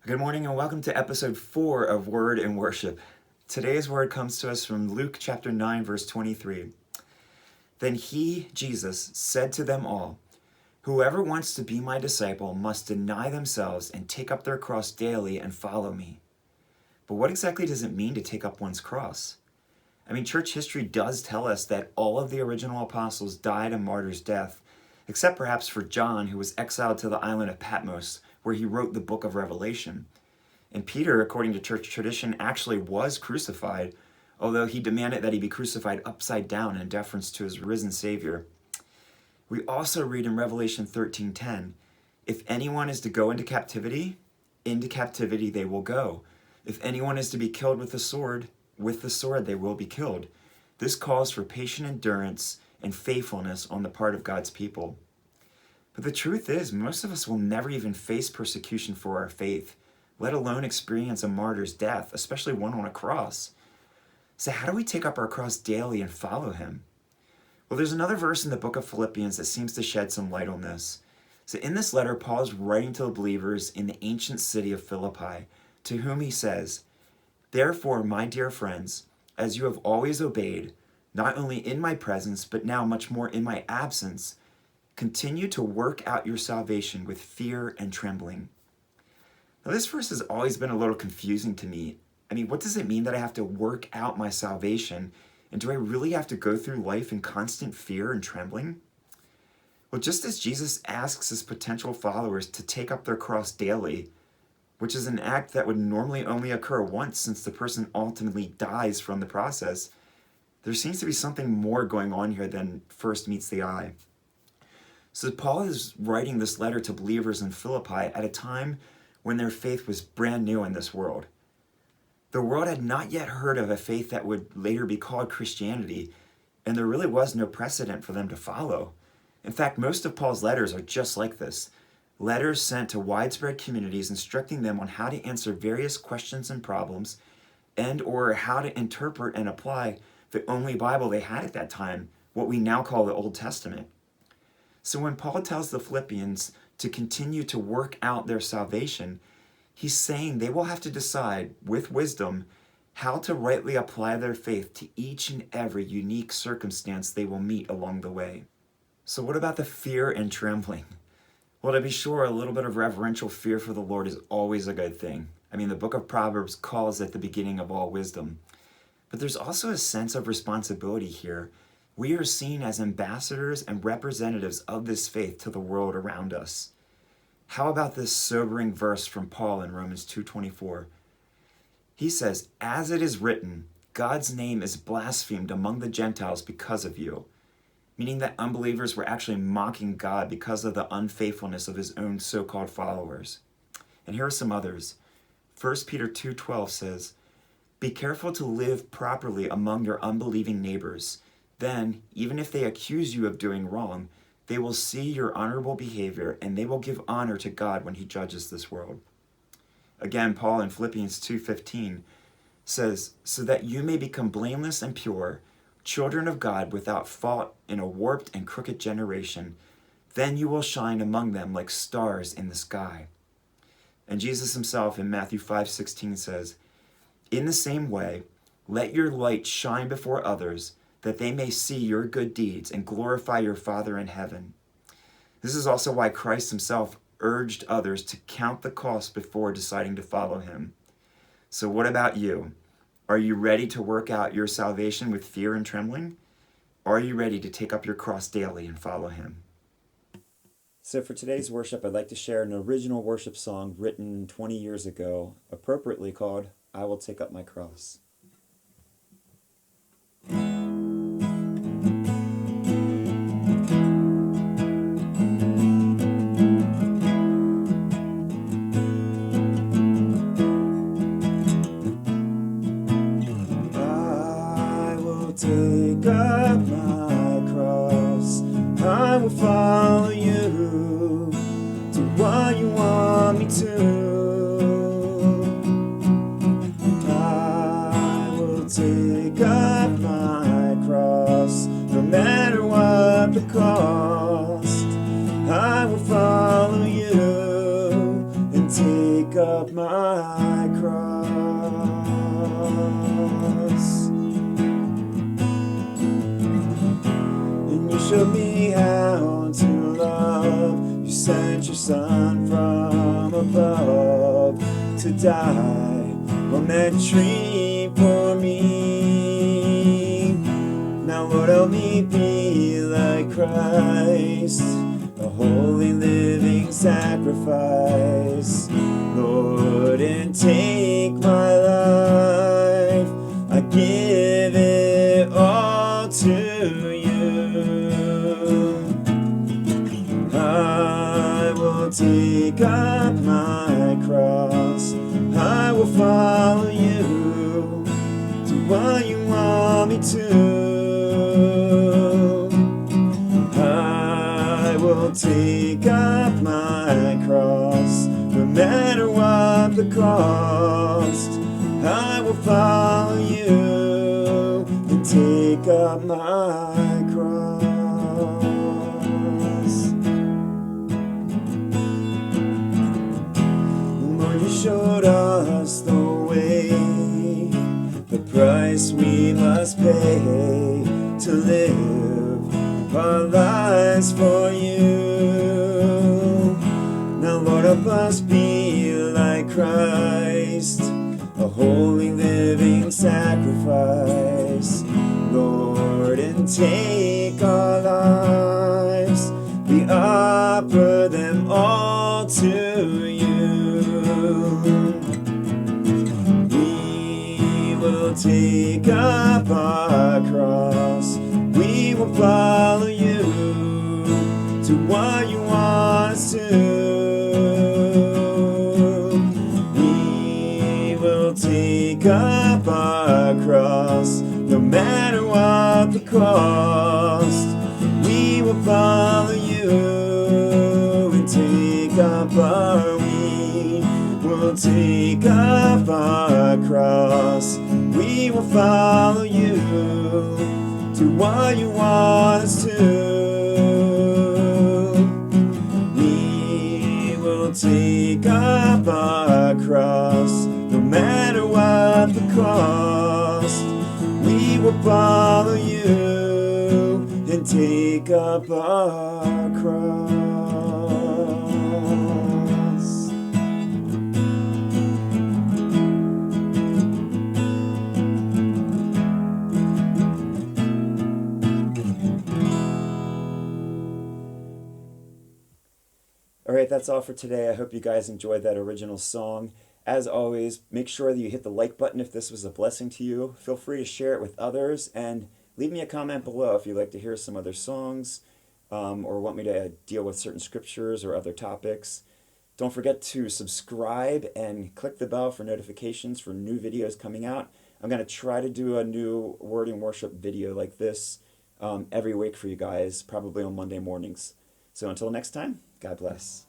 Good morning and welcome to episode 4 of Word and Worship. Today's word comes to us from Luke chapter 9, verse 23. Then he, Jesus, said to them all, "Whoever wants to be my disciple must deny themselves and take up their cross daily and follow me." But what exactly does it mean to take up one's cross? Church history does tell us that all of the original apostles died a martyr's death, except perhaps for John, who was exiled to the Island of Patmos, where he wrote the book of Revelation. And Peter, according to church tradition, actually was crucified, although he demanded that he be crucified upside down in deference to his risen Savior. We also read in Revelation 13:10, "If anyone is to go into captivity they will go. If anyone is to be killed with the sword they will be killed." This calls for patient endurance and faithfulness on the part of God's people. But the truth is, most of us will never even face persecution for our faith, let alone experience a martyr's death, especially one on a cross. So how do we take up our cross daily and follow him? Well, there's another verse in the book of Philippians that seems to shed some light on this. So in this letter, Paul is writing to the believers in the ancient city of Philippi, to whom he says, "Therefore, my dear friends, as you have always obeyed, not only in my presence, but now much more in my absence, continue to work out your salvation with fear and trembling." Now, this verse has always been a little confusing to me. What does it mean that I have to work out my salvation? And do I really have to go through life in constant fear and trembling? Well, just as Jesus asks his potential followers to take up their cross daily, which is an act that would normally only occur once since the person ultimately dies from the process, there seems to be something more going on here than first meets the eye. So Paul is writing this letter to believers in Philippi at a time when their faith was brand new in this world. The world had not yet heard of a faith that would later be called Christianity, and there really was no precedent for them to follow. In fact, most of Paul's letters are just like this. Letters sent to widespread communities instructing them on how to answer various questions and problems, and or how to interpret and apply the only Bible they had at that time, what we now call the Old Testament. So when Paul tells the Philippians to continue to work out their salvation, he's saying they will have to decide with wisdom how to rightly apply their faith to each and every unique circumstance they will meet along the way. So what about the fear and trembling? Well, to be sure, a little bit of reverential fear for the Lord is always a good thing. The book of Proverbs calls it the beginning of all wisdom. But there's also a sense of responsibility here. We are seen as ambassadors and representatives of this faith to the world around us. How about this sobering verse from Paul in Romans 2:24? He says, "As it is written, God's name is blasphemed among the Gentiles because of you," meaning that unbelievers were actually mocking God because of the unfaithfulness of his own so-called followers. And here are some others. 1 Peter 2:12 says, "Be careful to live properly among your unbelieving neighbors. Then, even if they accuse you of doing wrong, they will see your honorable behavior and they will give honor to God when he judges this world." Again, Paul in Philippians 2:15 says, "So that you may become blameless and pure, children of God without fault in a warped and crooked generation. Then you will shine among them like stars in the sky." And Jesus himself in Matthew 5:16 says, "In the same way, let your light shine before others, that they may see your good deeds and glorify your Father in heaven." This is also why Christ himself urged others to count the cost before deciding to follow him. So what about you? Are you ready to work out your salvation with fear and trembling? Are you ready to take up your cross daily and follow him? So for today's worship, I'd like to share an original worship song written 20 years ago, appropriately called "I Will Take Up My Cross." Take up my cross, I will follow you to what you want me to. I take up my cross. And you showed me how to love. You sent your Son from above to die on that tree for me. Now Lord, help me be like Christ, a holy living sacrifice. Lord, and take my life, I give it all to you. I will take up my cross, I will follow you, do what you want me to. I will take up my cross, no matter what the cost. I will follow you and take up my cross. Lord, you showed us the way, the price we must pay to live our lives for you. Now Lord, help us be like Christ, a holy living sacrifice. Lord, and take our lives, we offer them all to you. We will take up our cross, we will follow you, do what you want us to. We will take up our cross, no matter what the cost. We will follow you and take up our, we will take up our cross. We will follow you, do what you want us to. We will take up our cross, no matter what the cost. We will follow you and take up our cross. Alright, that's all for today. I hope you guys enjoyed that original song. As always, make sure that you hit the like button if this was a blessing to you. Feel free to share it with others, and leave me a comment below if you'd like to hear some other songs, or want me to deal with certain scriptures or other topics. Don't forget to subscribe and click the bell for notifications for new videos coming out. I'm going to try to do a new Word and Worship video like this every week for you guys, probably on Monday mornings. So until next time, God bless.